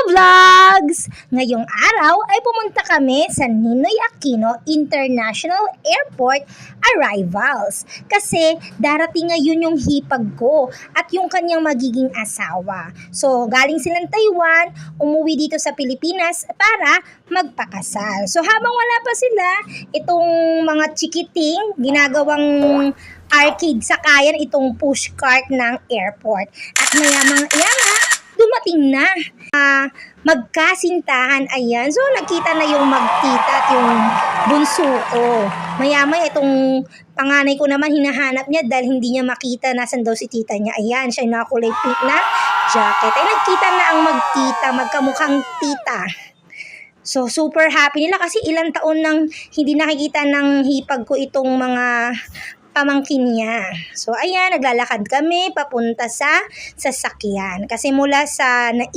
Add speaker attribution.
Speaker 1: Vlogs! Ngayong araw ay pumunta kami sa Ninoy Aquino International Airport Arrivals kasi darating ngayon yung hipag ko at yung kanyang magiging asawa. So, galing silang Taiwan, umuwi dito sa Pilipinas para magpakasal. So, habang wala pa sila, itong mga chikiting, ginagawang arcade sakayan itong push cart ng airport. At maya-maya nga, dumating na. Magkasintahan, ayan. So, nakita na yung magtita at yung bunso ko. Maya-maya itong panganay ko naman hinahanap niya dahil hindi niya makita nasan daw si tita niya. Ayan, siya yung nakakulay pink na jacket. Ay, nagkita na ang magtita, magkamukhang tita. So, super happy nila kasi ilang taon nang hindi nakikita ng hipag ko itong mga pamangkin niya. So, ayan, naglalakad kami papunta sa sasakyan. Kasi mula sa NAIA,